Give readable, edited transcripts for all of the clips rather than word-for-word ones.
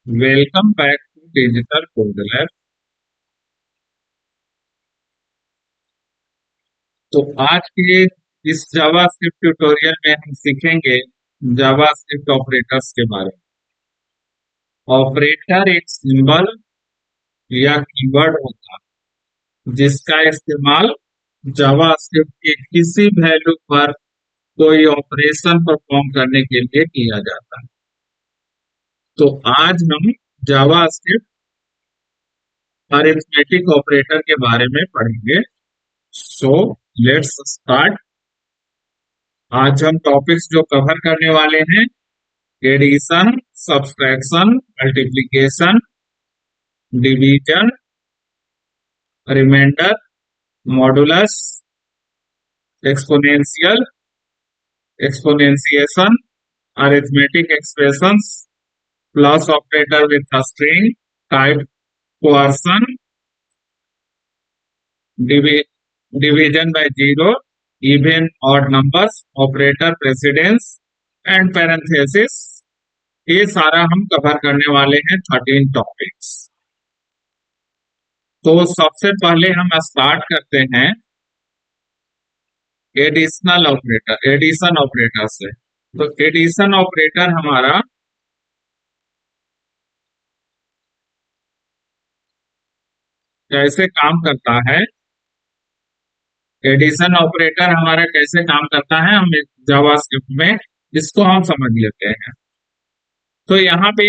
Welcome back to digital code lab. तो आज के इस जावास्क्रिप्ट ट्यूटोरियल में हम सीखेंगे जावास्क्रिप्ट ऑपरेटर्स के बारे में। ऑपरेटर एक सिंबल या कीवर्ड होता है जिसका इस्तेमाल जावास्क्रिप्ट के किसी वैल्यू पर कोई ऑपरेशन परफॉर्म करने के लिए किया जाता है। तो आज हम जावास्क्रिप्ट अरिथमेटिक ऑपरेटर के बारे में पढ़ेंगे। So let's start. आज हम टॉपिक्स जो कवर करने वाले हैं: addition, subtraction, multiplication, division, reminder, modulus, exponential, exponentiation, arithmetic expressions, plus operator with string, type coercion, division by zero, even odd numbers, operator precedence and parenthesis. ये सारा हम cover करने वाले हैं 13 टॉपिक्स। तो सबसे पहले हम स्टार्ट करते हैं एडिशन ऑपरेटर से। तो एडिशन ऑपरेटर हमारा कैसे काम करता है, एडिशन ऑपरेटर हमारा कैसे काम करता है, हम जावास्क्रिप्ट में इसको हम समझ लेते हैं। तो यहाँ पे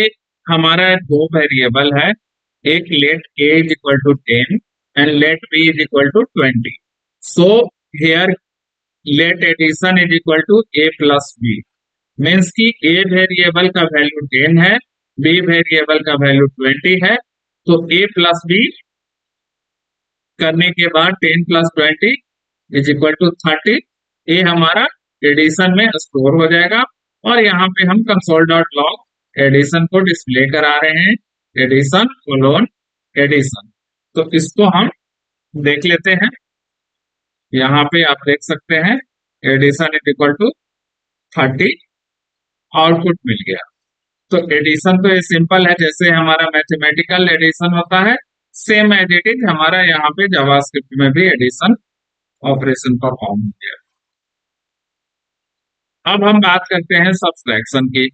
हमारा दो वेरिएबल है, एक let a is equal to 10 and let b is equal to 20। So here let addition is equal to a plus b, means की a वेरिएबल का वैल्यू 10 है, b वेरिएबल का वैल्यू 20 है। तो a प्लस b करने के बाद 10 plus 20 is equal to 30। ये हमारा एडिशन में स्टोर हो जाएगा और यहाँ पे हम कंसोल डॉट लॉग एडिशन को डिस्प्ले करा रहे हैं, एडिशन कोलोन एडिशन। तो इसको हम देख लेते हैं। यहाँ पे आप देख सकते हैं addition is equal to 30, output मिल गया। तो एडिशन तो ये सिंपल है, जैसे हमारा मैथमेटिकल एडिशन होता है, सेम एज इट इज हमारा यहाँ पे जावास्क्रिप्ट में भी एडिशन ऑपरेशन परफॉर्म हो गया। अब हम बात करते हैं सब्सट्रैक्शन की।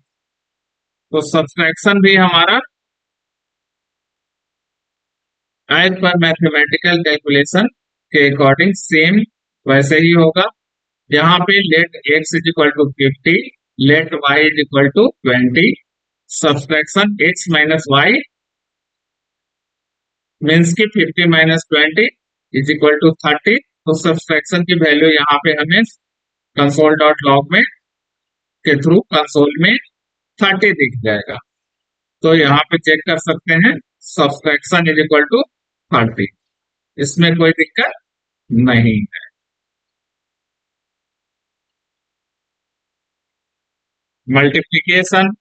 तो सब्सट्रैक्शन भी हमारा एज पर मैथमेटिकल कैलकुलेशन के अकॉर्डिंग सेम वैसे ही होगा। यहाँ पे let x is equal to 50, let y is equal to 20। Subtraction x minus y means की 50 माइनस 20 इज इक्वल टू 30। तो सब्सट्रैक्शन की वैल्यू यहाँ पे हमें कंसोल डॉट लॉग में के थ्रू कंसोल में 30 दिख जाएगा। तो यहाँ पे चेक कर सकते हैं सब्सट्रैक्शन इज इक्वल टू 30, इसमें कोई दिक्कत नहीं है। मल्टीप्लिकेशन,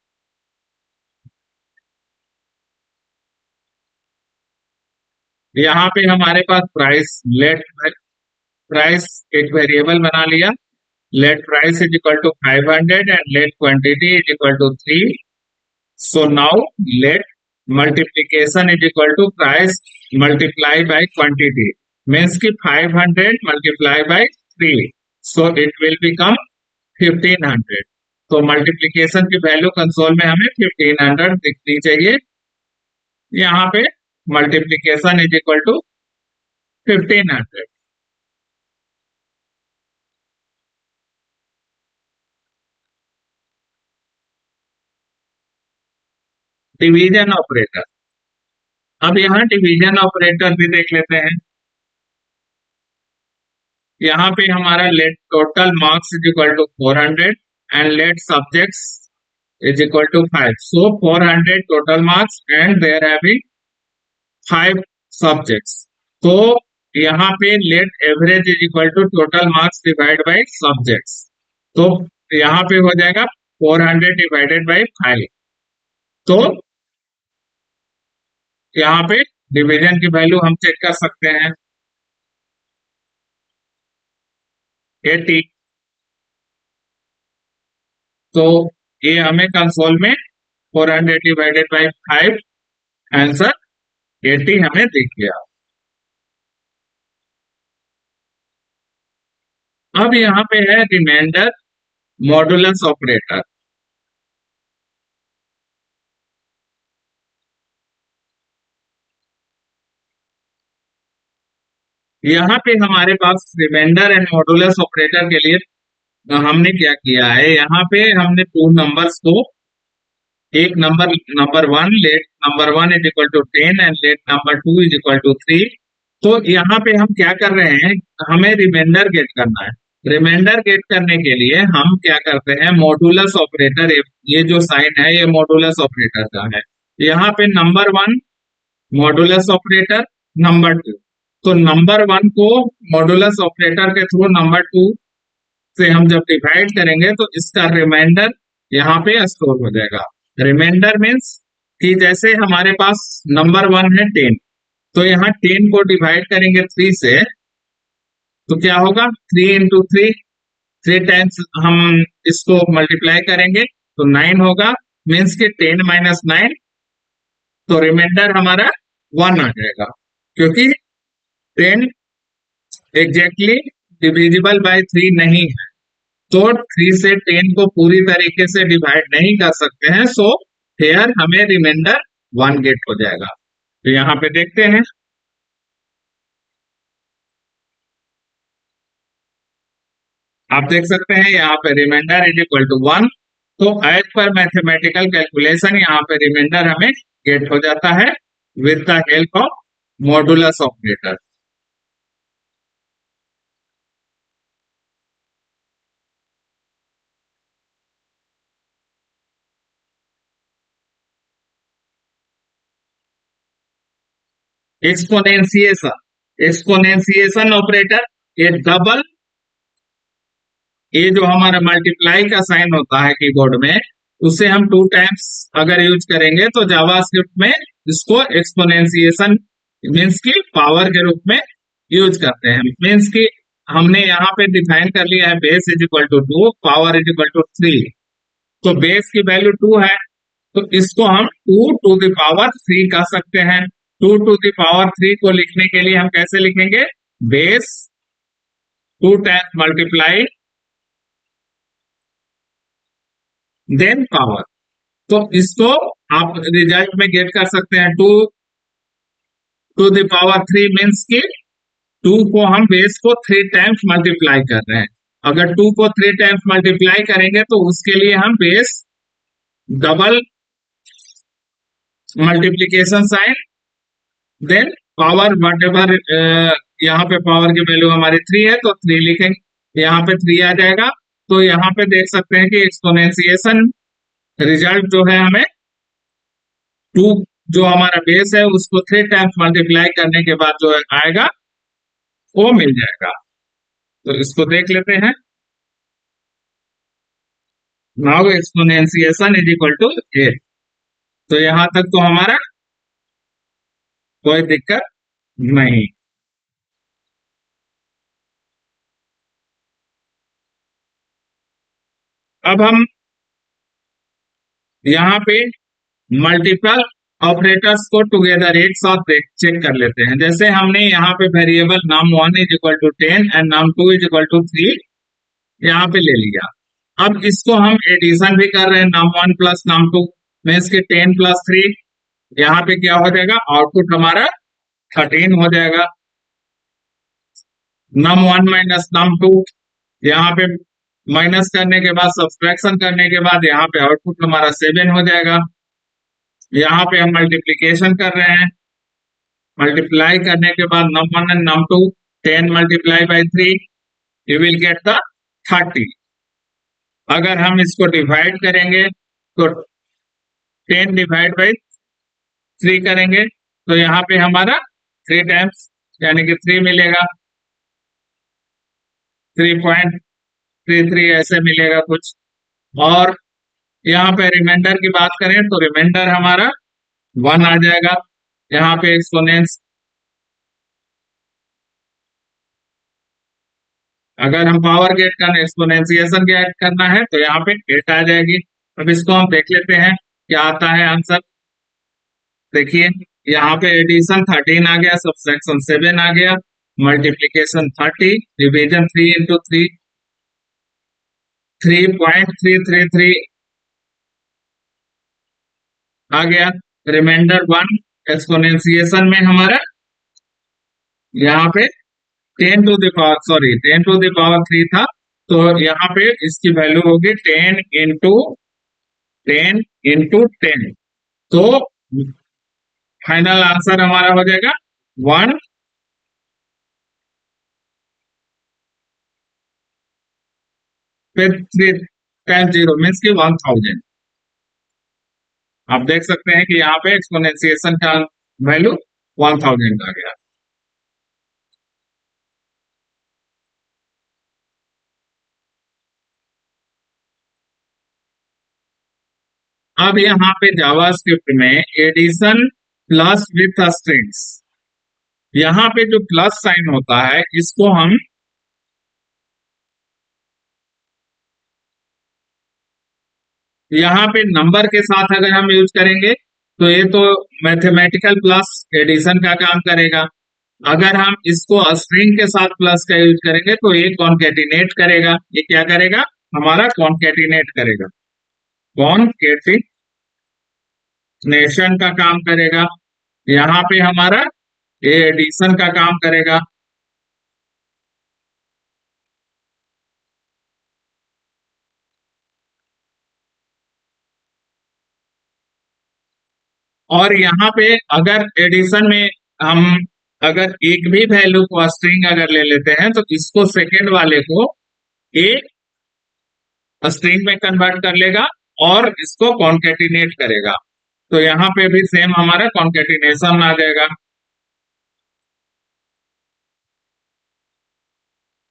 यहाँ पे हमारे पास प्राइस लेट प्राइस एक वेरिएबल बना लिया। Let price is equal to 500 and let quantity is equal to 3। So now let multiplication is equal to price multiply by quantity, means की 500 multiply by 3, so it will become 1500। तो multiplication की value console में हमें 1500 दिखनी चाहिए। यहाँ पे multiplication is equal to 1500। Division operator, अब यहाँ डिवीजन ऑपरेटर भी देख लेते हैं। यहाँ पे हमारा let total marks is equal to 400 and let subjects is equal to 5। So 400 total marks and there having 5 subjects. तो यहाँ पे let average is equal to total marks divide by subjects. तो यहाँ पे हो जाएगा 400 डिवाइडेड बाय 5। तो यहाँ पे डिवीजन की वैल्यू हम चेक कर सकते हैं 80। तो ये हमें कंसोल में 400 डिवाइडेड बाई 5, आंसर 80 हमें दिख गया। अब यहाँ पे है रिमाइंडर मॉडुलस ऑपरेटर। यहाँ पे हमारे पास रिमाइंडर एंड मॉडुलस ऑपरेटर के लिए हमने क्या किया है, यहाँ पे हमने टू नंबर्स को, एक number number one, let number one is equal to 10 and let number two is equal to 3। तो यहाँ पे हम क्या कर रहे हैं, हमें रिमाइंडर गेट करना है। रिमाइंडर गेट करने के लिए हम क्या करते हैं, मॉडुलस ऑपरेटर, ये जो साइन है ये मॉडुलस ऑपरेटर का है। यहाँ पे number one modulus operator, number two, तो नंबर वन को मॉडुलस ऑपरेटर के थ्रू नंबर टू से हम जब डिवाइड करेंगे तो इसका रिमाइंडर यहाँ पे स्टोर हो जाएगा। रिमाइंडर मीन्स कि जैसे हमारे पास नंबर वन है 10, तो यहाँ 10 को डिवाइड करेंगे 3 से, तो क्या होगा, 3 into 3, 3 टाइम्स हम इसको मल्टीप्लाई करेंगे तो 9 होगा, मीन्स कि 10 - 9, तो रिमाइंडर हमारा 1 आ जाएगा, क्योंकि 10 एग्जैक्टली डिविजिबल बाय 3 नहीं है, तो 3 से 10 को पूरी तरीके से डिवाइड नहीं कर सकते हैं, सो हेयर हमें रिमाइंडर 1 गेट हो जाएगा। तो यहाँ पे देखते हैं, आप देख सकते हैं यहाँ पे रिमाइंडर इज इक्वल टू 1। तो एज पर मैथमेटिकल कैलकुलेशन यहाँ पे रिमाइंडर हमें गेट हो जाता है with the help of modulus operator. Exponentiation, exponentiation operator, ये डबल, ये जो हमारा मल्टीप्लाई का साइन होता है कीबोर्ड में, उसे हम 2 टाइम्स अगर यूज करेंगे तो जावास्क्रिप्ट में इसको एक्सपोनेंशिएशन मीन्स की पावर के रूप में यूज करते हैं। मीन्स की हमने यहाँ पे डिफाइन कर लिया है base is equal to 2, power is equal to 3, तो बेस की वैल्यू 2 है, तो इसको हम 2 to the power 3 कह सकते हैं। 2 to the power 3 को लिखने के लिए हम कैसे लिखेंगे, base 2 times multiply then power. तो इसको आप रिजल्ट में गेट कर सकते हैं, 2 to the power 3 मीन्स की 2 को हम बेस को 3 टाइम्स मल्टीप्लाई कर रहे हैं। अगर 2 को 3 टाइम्स मल्टीप्लाई करेंगे तो उसके लिए हम base double multiplication sign then power whatever, यहाँ पे पावर की वैल्यू हमारी 3 है तो 3 लिखेंगे, यहाँ पे 3 आ जाएगा। तो यहाँ पे देख सकते हैं कि एक्सपोनेंशिएशन रिजल्ट जो है हमें 2, जो हमारा बेस है उसको 3 टाइम्स मल्टीप्लाई करने के बाद जो आएगा वो मिल जाएगा। तो इसको देख लेते हैं, now exponentiation is equal to 8। तो यहां तक तो हमारा कोई दिक्कत नहीं। अब हम यहाँ पे मल्टीपल ऑपरेटर्स को टुगेदर एक साथ चेक कर लेते हैं। जैसे हमने यहाँ पे वेरिएबल नाम 1 इज इक्वल टू 10 एंड नाम 2 इज इक्वल टू 3 यहाँ पे ले लिया। अब इसको हम एडिशन भी कर रहे हैं, नाम 1 प्लस नाम 2 में, इसके 10 + 3, यहाँ पे क्या हो जाएगा, आउटपुट हमारा 13 हो जाएगा। नम 1 माइनस नम 2, यहाँ पे माइनस करने के बाद, सब्सट्रैक्शन करने के बाद यहाँ पे आउटपुट हमारा 7 हो जाएगा। यहाँ पे हम मल्टीप्लीकेशन कर रहे हैं, मल्टीप्लाई करने के बाद num 1 and num 2, 10 × 3 you will get the 30। अगर हम इसको डिवाइड करेंगे तो 10 ÷ 3 करेंगे तो यहाँ पे हमारा 3 टाइम्स यानी कि 3 मिलेगा, 3.33 ऐसे मिलेगा कुछ। और यहाँ पे रिमाइंडर की बात करें तो रिमाइंडर हमारा 1 आ जाएगा। यहाँ पे एक्सपोनेंस, अगर हम पावर गेट करना, एक्सपोनेंशिएशन गेट करना है तो यहाँ पे 8 आ जाएगी। अब इसको हम देख लेते हैं, क्या आता है आंसर? देखिए, यहाँ पे एडिशन 13 आ गया, सब्सट्रैक्शन 7 आ गया, मल्टीप्लीकेशन 30, डिवीजन 3 into 3, 3.333 आ गया, रिमाइंडर 1, एक्सपोनेंशिएशन में हमारा यहाँ पे 10 to the power 3 था, तो यहाँ पे इसकी वैल्यू होगी 10 into 10 तो फाइनल आंसर हमारा हो जाएगा 1 फिर 3 टाइम 0 मीन्स की 1000। आप देख सकते हैं कि यहाँ पे एक्सपोनेंशिएशन का वैल्यू 1000 आ गया। अब यहाँ पे जावास्क्रिप्ट में एडिशन प्लस विथ स्ट्रिंग्स, यहाँ पे जो प्लस साइन होता है इसको हम यहाँ पे नंबर के साथ अगर हम यूज करेंगे तो ये तो मैथमेटिकल प्लस एडिशन का काम करेगा। अगर हम इसको स्ट्रिंग के साथ प्लस का यूज करेंगे तो ये कॉन्केटिनेट करेगा। ये क्या करेगा? हमारा कॉन्केटिनेट करेगा, कॉन्केटिनेशन का काम करेगा। यहाँ पे हमारा ये एडिशन का काम करेगा। और यहाँ पे अगर एडिशन में हम अगर एक भी वैल्यू को स्ट्रिंग अगर ले लेते हैं तो इसको सेकेंड वाले को एक स्ट्रिंग में कन्वर्ट कर लेगा और इसको कॉन्केटिनेट करेगा। तो यहाँ पे भी सेम हमारा कॉन्केटिनेशन आ जाएगा।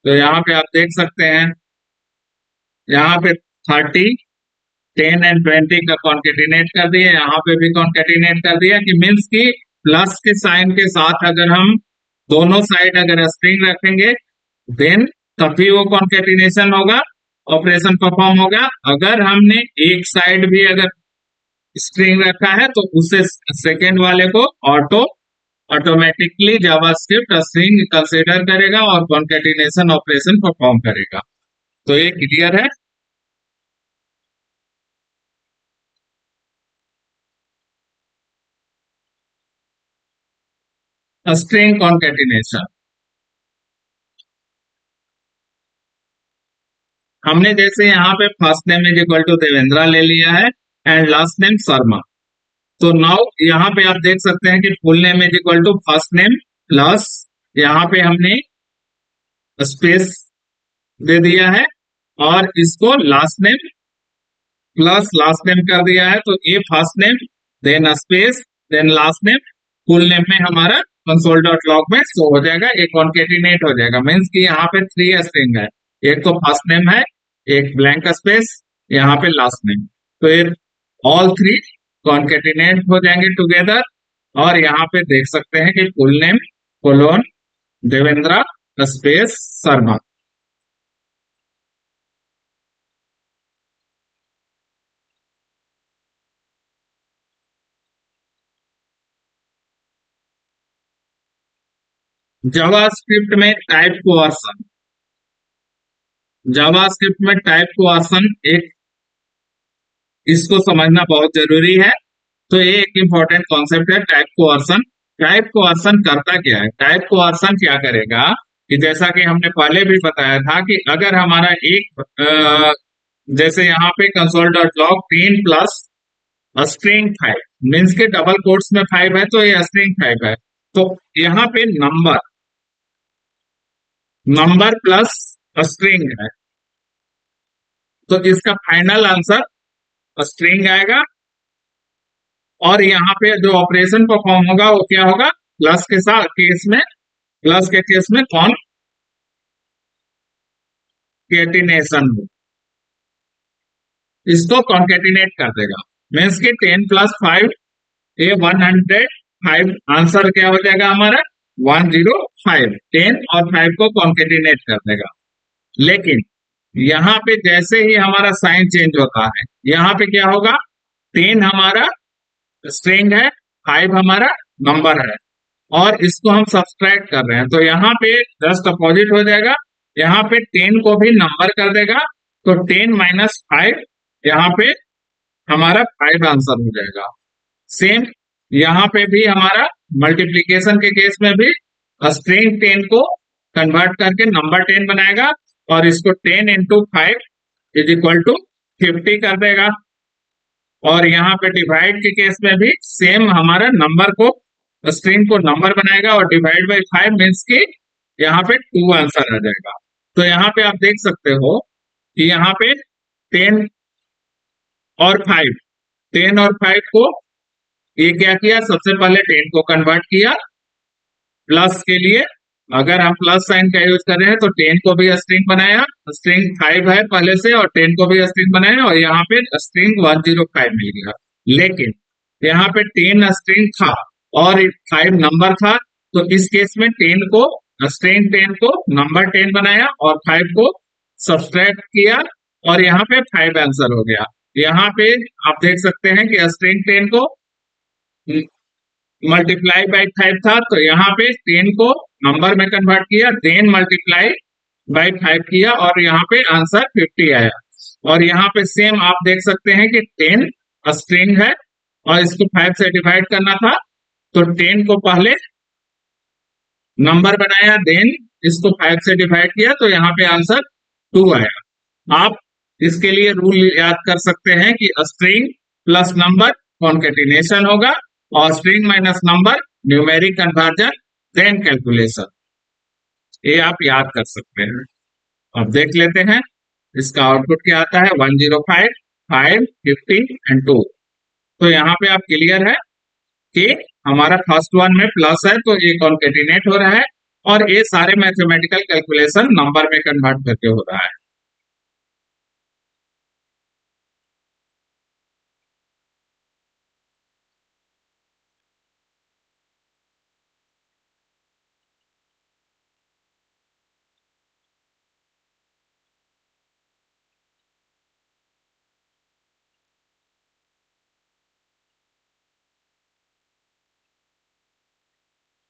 तो यहाँ पे आप देख सकते हैं, यहाँ पे 30, 10 and 20 का कॉन्केटिनेट कर दिया, यहाँ पे भी कॉन्केटिनेट कर दिया कि मीन्स की प्लस के साइन के साथ अगर हम दोनों साइड अगर स्ट्रिंग रखेंगे देन तभी वो कॉन्केटिनेशन होगा, ऑपरेशन परफॉर्म होगा। अगर हमने एक साइड भी अगर स्ट्रिंग रखा है तो उससे सेकेंड वाले को ऑटोमेटिकली जावास्क्रिप्ट स्ट्रिंग कंसीडर करेगा और कॉन्केटिनेशन ऑपरेशन परफॉर्म करेगा। तो ये क्लियर है। स्ट्रिंग कॉन्केटिनेशन हमने जैसे यहाँ पे first name is equal to Devendra ले लिया है एंड लास्ट नेम शर्मा। तो नाउ यहाँ पे आप देख सकते हैं कि full name is equal to first name plus यहाँ पे हमने स्पेस दे दिया है और इसको last name plus last name कर दिया है। तो ये first name then space then last name full name में हमारा कंसोल डॉट लॉग में शो हो जाएगा, एक कॉन्केटिनेट हो जाएगा। मीन्स कि यहाँ पे 3 स्ट्रिंग है, एक तो फर्स्ट नेम है, एक ब्लैंक स्पेस, यहाँ पे लास्ट नेम। तो ये ऑल 3 कॉन्केटिनेट हो जाएंगे टुगेदर। और यहाँ पे देख सकते हैं कि full name colon Devendra space Sharma. JavaScript में टाइप कोवर्सन, जावास्क्रिप्ट में टाइप कोवर्सन एक, इसको समझना बहुत जरूरी है। तो ये एक इंपॉर्टेंट कॉन्सेप्ट है टाइप कोवर्सन। टाइप कोवर्सन करता क्या है? टाइप कोवर्सन क्या करेगा कि जैसा कि हमने पहले भी बताया था कि अगर हमारा एक जैसे यहाँ पे console dot log 3 plus string 5 means के डबल कोट्स में 5 है तो ये स्ट्रिंग 5 है। तो यहाँ पे नंबर नंबर प्लस स्ट्रिंग है, तो इसका फाइनल आंसर स्ट्रिंग आएगा। और यहाँ पे जो ऑपरेशन परफॉर्म होगा वो क्या होगा? प्लस के साथ केस में, प्लस के केस में कॉन्केटिनेशन हो, इसको कॉन्केटिनेट कर देगा। मीन्स की 10 + 5 ये 105 आंसर क्या हो जाएगा हमारा? 105। 10 और 5 को कॉन्केटिनेट कर देगा। लेकिन यहाँ पे जैसे ही हमारा साइन चेंज होता है यहाँ पे क्या होगा? 10 हमारा स्ट्रिंग है, 5 हमारा नंबर है, और इसको हम सब्सट्रैक्ट कर रहे हैं, तो यहाँ पे जस्ट अपोजिट हो जाएगा। यहाँ पे 10 को भी नंबर कर देगा, तो 10 माइनस 5, यहाँ पे हमारा 5 आंसर हो जाएगा। सेम यहाँ पे भी हमारा मल्टीप्लीकेशन के केस में भी स्ट्रिंग 10 को कन्वर्ट करके नंबर 10 बनाएगा, और इसको 10 इंटू 5 इज इक्वल टू 50 कर देगा। और यहाँ पे डिवाइड के केस में भी सेम हमारा नंबर को, स्ट्रिंग को नंबर बनाएगा, और डिवाइड बाई 5 मीन्स की यहाँ पे 2 आंसर आ जाएगा। तो यहाँ पे आप देख सकते हो कि यहाँ पे 10 और 5, 10 और 5 को ये क्या किया, सबसे पहले 10 को कन्वर्ट किया प्लस के लिए, अगर हम प्लस साइन का यूज कर रहे हैं तो 10 को भी स्ट्रिंग बनाया, स्ट्रिंग 5 है पहले से, और 10 को भी स्ट्रिंग बनाया, और यहाँ पे स्ट्रिंग 105 मिल गया। लेकिन यहाँ पे 10 स्ट्रिंग था और 5 नंबर था, तो इस केस में 10 को, स्ट्रिंग 10 को नंबर 10 बनाया और 5 को सब्सट्रैक्ट किया, और यहाँ पे 5 आंसर हो गया। यहाँ पे आप देख सकते हैं कि स्ट्रिंग 10 को मल्टीप्लाई बाई 5 था, तो यहाँ पे 10 को नंबर में कन्वर्ट किया, देन मल्टीप्लाई बाई 5 किया, और यहाँ पे आंसर 50 आया। और यहाँ पे सेम आप देख सकते हैं कि 10 स्ट्रिंग है और इसको 5 से डिवाइड करना था, तो 10 को पहले नंबर बनाया, देन इसको 5 से डिवाइड किया, तो यहाँ पे आंसर 2 आया। आप इसके लिए रूल याद कर सकते हैं कि स्ट्रिंग प्लस नंबर कॉन्केटिनेशन होगा, और string minus number numeric conversion then calculation, ये आप याद कर सकते हैं। अब देख लेते हैं इसका आउटपुट क्या आता है, 105, 5, 50 एंड 2। तो यहाँ पे आप क्लियर है कि हमारा फर्स्ट वन में प्लस है, तो ये कॉन्केटिनेट हो रहा है, और ये सारे मैथमेटिकल कैलकुलेशन नंबर में कन्वर्ट करके हो रहा है।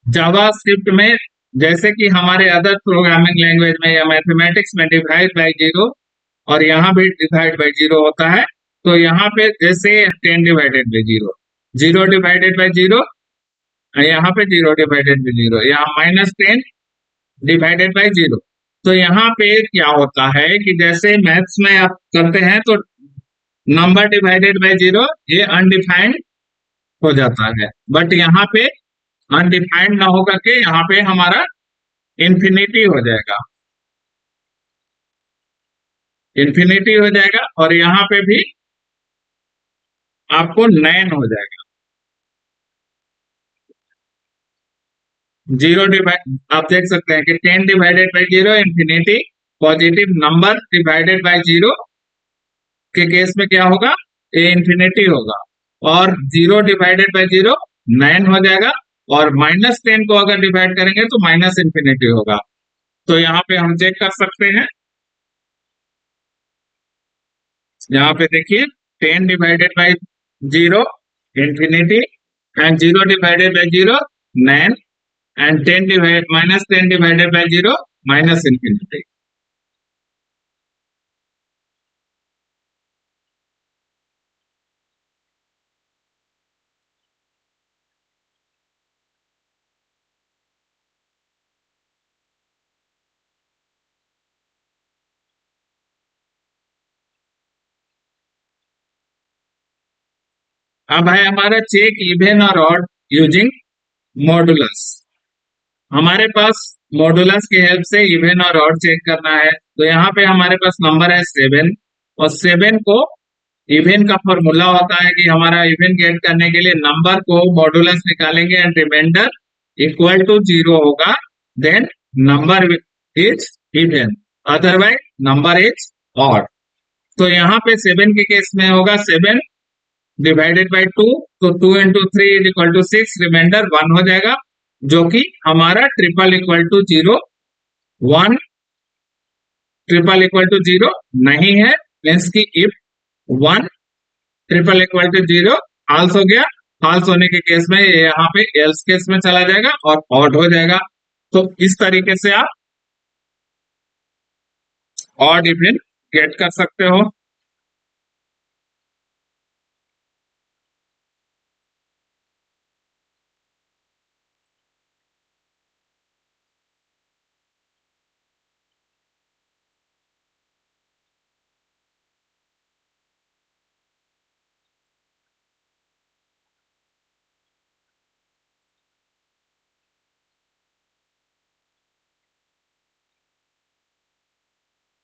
जावा स्क्रिप्ट में, जैसे कि हमारे अदर प्रोग्रामिंग लैंग्वेज में या मैथमेटिक्स में डिवाइड बाय जीरो, और यहाँ भी डिवाइड बाय जीरो होता है, तो यहाँ पे जैसे 10 divided by zero, 0 divided by zero, यहाँ पे 0 डिवाइडेड बाय जीरो, यहाँ -10 डिवाइडेड बाय जीरो। तो यहाँ पे क्या होता है कि जैसे मैथ्स में आप करते हैं तो नंबर डिवाइडेड बाय जीरो ये अनडिफाइंड हो जाता है, बट यहाँ पे अनडिफाइंड ना होकर के यहाँ पे हमारा इंफिनिटी हो जाएगा, इंफिनिटी हो जाएगा, और यहाँ पे भी आपको 9 हो जाएगा। 0 डिवाइड, आप देख सकते हैं कि 10 divided by zero infinity, positive number divided by zero के केस में क्या होगा, ये इंफिनिटी होगा, और 0 डिवाइडेड बाई जीरो 9 हो जाएगा, और -10 को अगर डिवाइड करेंगे तो माइनस इंफिनिटी होगा। तो यहाँ पे हम चेक कर सकते हैं, यहाँ पे देखिए 10 divided by zero infinity, and 0 divided by zero 9, and 10 divide -10 divided by zero minus infinity. अब है हमारा चेक इवन और ऑड यूजिंग मॉडुलस। हमारे पास मॉडुलस की हेल्प से इवन और ऑड चेक करना है, तो यहाँ पे हमारे पास नंबर है 7, और 7 को इवन का फॉर्मूला होता है कि हमारा इवन गेट करने के लिए नंबर को मॉडुलस निकालेंगे एंड रिमाइंडर इक्वल टू 0 होगा, then number is even, otherwise number is odd. तो यहाँ पे 7 के केस में होगा 7 डिवाइडेड बाई 2, तो 2 into 3 is equal to 6, remainder 1 हो जाएगा, जो कि हमारा triple equal to 0, 1 triple equal to 0 नहीं है, मीन्स की if 1 triple equal to zero false हो गया। फॉल्स होने के केस में ये यहाँ पे एल्स केस में चला जाएगा और ऑड हो जाएगा। तो इस तरीके से आप ऑड इवन गेट कर सकते हो।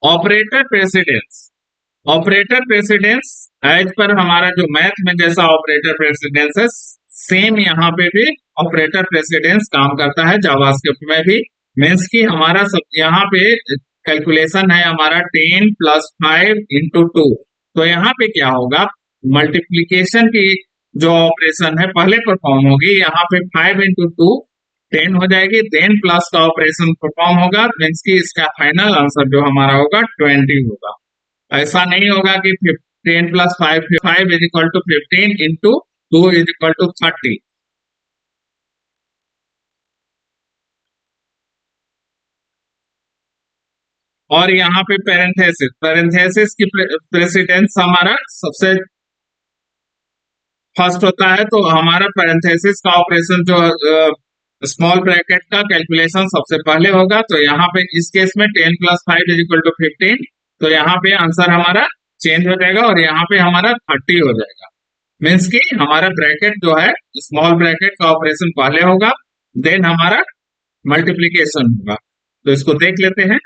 Operator precedence, operator precedence as पर हमारा जो मैथ में जैसा ऑपरेटर प्रेसिडेंस है, सेम यहाँ पे भी ऑपरेटर प्रेसिडेंस काम करता है जावास्क्रिप्ट में भी। मीन्स कि हमारा सब यहाँ पे कैलकुलेशन है हमारा 10 + 5 × 2। तो यहाँ पे क्या होगा, मल्टीप्लीकेशन की जो ऑपरेशन है पहले परफॉर्म होगी, यहाँ पे 5 × 2 10 हो जाएगी, देन प्लस का ऑपरेशन परफॉर्म होगा, मीन्स कि इसका फाइनल आंसर जो हमारा होगा 20 होगा। ऐसा नहीं होगा कि 10 + 5, 5 = 15 इंटू 2 = 30। और यहाँ पे पेरेंथेसिस, पेरेंथेसिस की प्रेसिडेंस हमारा सबसे फर्स्ट होता है। तो हमारा पेरेंथेसिस का ऑपरेशन जो स्मॉल ब्रैकेट का कैलकुलेशन सबसे पहले होगा। तो यहाँ पे इस केस में 10 + 5 = 15। तो यहाँ पे आंसर हमारा चेंज हो जाएगा और यहाँ पे हमारा 30 हो जाएगा। मीन्स कि हमारा ब्रैकेट जो है स्मॉल ब्रैकेट का ऑपरेशन पहले होगा, देन हमारा मल्टीप्लीकेशन होगा। तो इसको देख लेते हैं।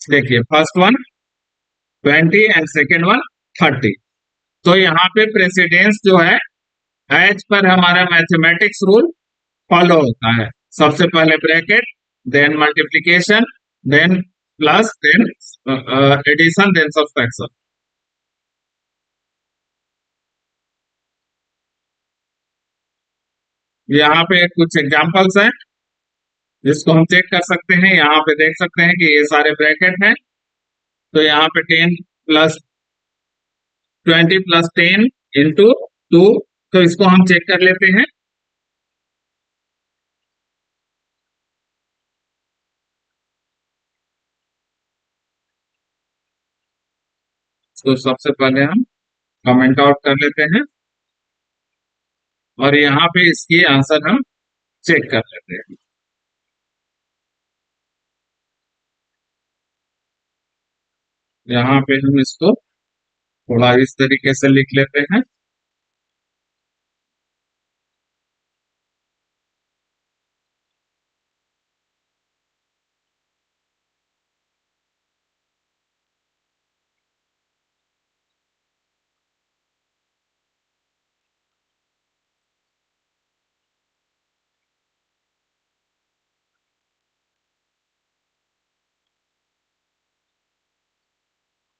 देखिए first one 20 and second one 30। तो यहाँ पे प्रेसिडेंस जो है एज पर हमारा मैथमेटिक्स रूल फॉलो होता है। सबसे पहले bracket, then multiplication, then plus, then addition, then subtraction. यहाँ पे कुछ एग्जांपल्स हैं जिसको हम चेक कर सकते हैं। यहाँ पे देख सकते हैं कि ये सारे ब्रैकेट हैं। तो यहाँ पे 10 + 20 + 10 × 2। तो इसको हम चेक कर लेते हैं। तो सबसे पहले हम कमेंट आउट कर लेते हैं और यहाँ पे इसकी आंसर हम चेक कर लेते हैं। यहाँ पे हम इसको थोड़ा इस तरीके से लिख लेते हैं।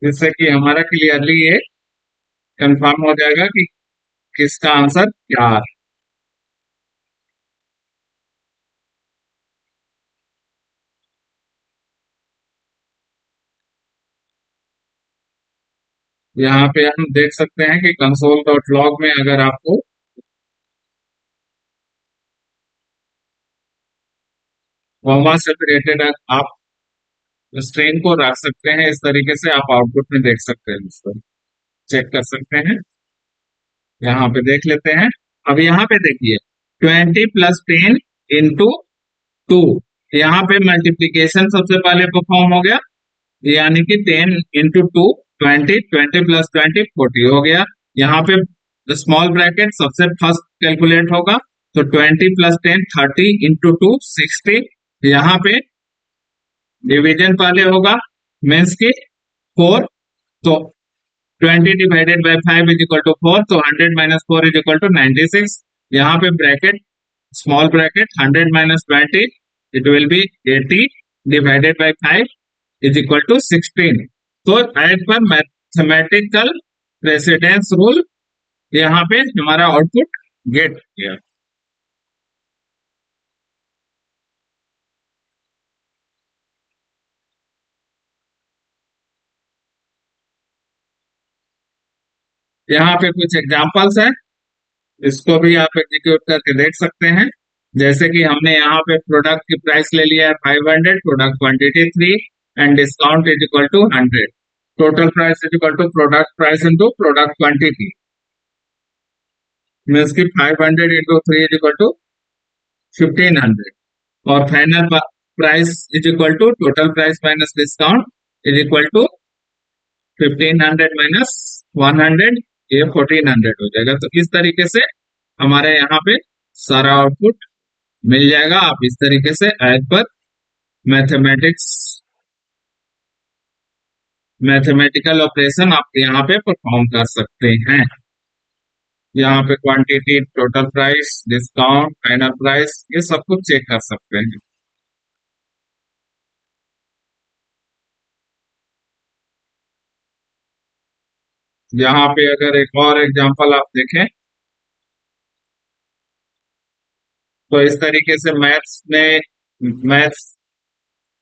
जिससे कि हमारा क्लियरली ये कंफर्म हो जाएगा कि किसका आंसर क्या है। यहाँ पे हम देख सकते हैं कि console.log में अगर आपको कॉमा सेपरेटेड आप स्ट्रिंग को रख सकते हैं, इस तरीके से आप आउटपुट में देख सकते हैं, इसको चेक कर सकते हैं। यहाँ पे देख लेते हैं। अब यहाँ पे देखिए 20 + 10 × 2। यहाँ पे मल्टीप्लीकेशन सबसे पहले परफॉर्म हो गया, यानी कि 10 × 2 20, 20 + 20 40 हो गया। यहाँ पे स्मॉल ब्रैकेट सबसे फर्स्ट कैलकुलेट होगा। तो 20 + 10 30 × 2 60। यहाँ पे डिवीजन पहले होगा, मीन्स की 4। तो 20 ÷ 5 = 4। तो 100 - 4 = 96। यहाँ पे bracket small bracket 100 - 20 it will be 80 ÷ 5 = 16। तो एज पर मैथमेटिकल प्रेसिडेंस रूल यहाँ पे हमारा आउटपुट गेट किया। यहाँ पे कुछ एग्जांपल्स है, इसको भी आप एग्जीक्यूट करके देख सकते हैं। जैसे कि हमने यहाँ पे प्रोडक्ट की प्राइस ले लिया है 500, product quantity 3 and discount is equal to 100। Total price is equal to product price into product quantity, means की 500 इंटू 3 इज इक्वल टू 1500। और final price is equal to total price minus discount is equal to 1500 minus 100, ये 1400 हो जाएगा। तो इस तरीके से हमारे यहाँ पे सारा आउटपुट मिल जाएगा। आप इस तरीके से as per mathematics mathematical operation आप यहाँ पे परफॉर्म कर सकते हैं। यहाँ पे quantity, total price, discount, final price, ये सब कुछ चेक कर सकते हैं। यहाँ पे अगर एक और एग्जांपल आप देखें तो इस तरीके से maths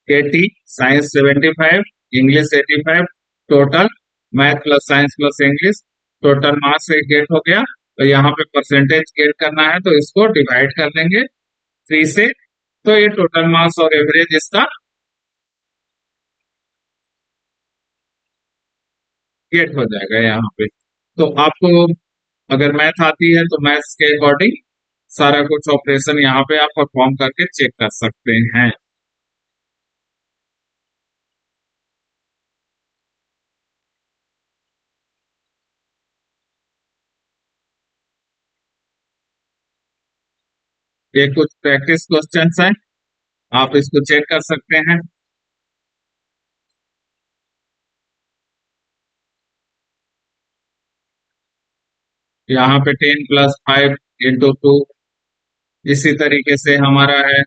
80, science 75, English 85, total math plus science plus English total marks से गेट हो गया। तो यहाँ पे परसेंटेज गेट करना है तो इसको डिवाइड कर देंगे 3 से, तो ये टोटल मार्क्स और एवरेज इसका गेट हो जाएगा यहाँ पे। तो आपको अगर मैथ आती है तो मैथ्स के अकॉर्डिंग सारा कुछ ऑपरेशन यहाँ पे आप परफॉर्म करके चेक कर सकते हैं। ये कुछ प्रैक्टिस क्वेश्चंस हैं, आप इसको चेक कर सकते हैं। यहाँ पे 10 + 5 × 2 इसी तरीके से हमारा है।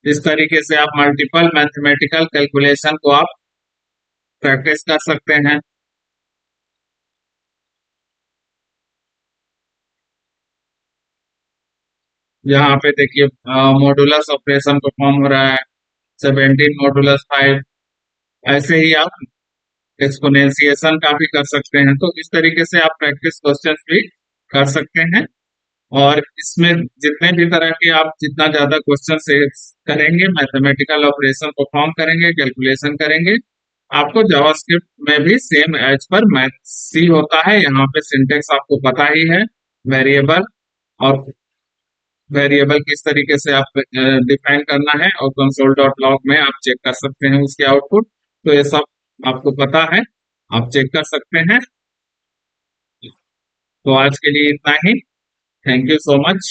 इस तरीके से आप मल्टीपल मैथमेटिकल कैलकुलेशन को आप प्रैक्टिस कर सकते हैं। यहाँ पे देखिए मॉडुलस ऑपरेशन परफॉर्म हो रहा है, 17 × 5। ऐसे ही आप एक्सपोनेंशिएशन का भी कर सकते हैं। तो इस तरीके से आप प्रैक्टिस क्वेश्चन भी कर सकते हैं। और इसमें जितने भी तरह के आप जितना ज्यादा क्वेश्चन से करेंगे, मैथमेटिकल ऑपरेशन परफॉर्म करेंगे, कैलकुलेशन करेंगे, आपको जावास्क्रिप्ट में भी सेम एज पर मैथ सी होता है। यहाँ पे सिंटेक्स आपको पता ही है, वेरिएबल और वेरिएबल किस तरीके से आप डिफाइन करना है, और कंसोल डॉट लॉग में आप चेक कर सकते हैं उसके आउटपुट। तो ये सब आपको पता है, आप चेक कर सकते हैं। तो आज के लिए इतना ही। Thank you so much.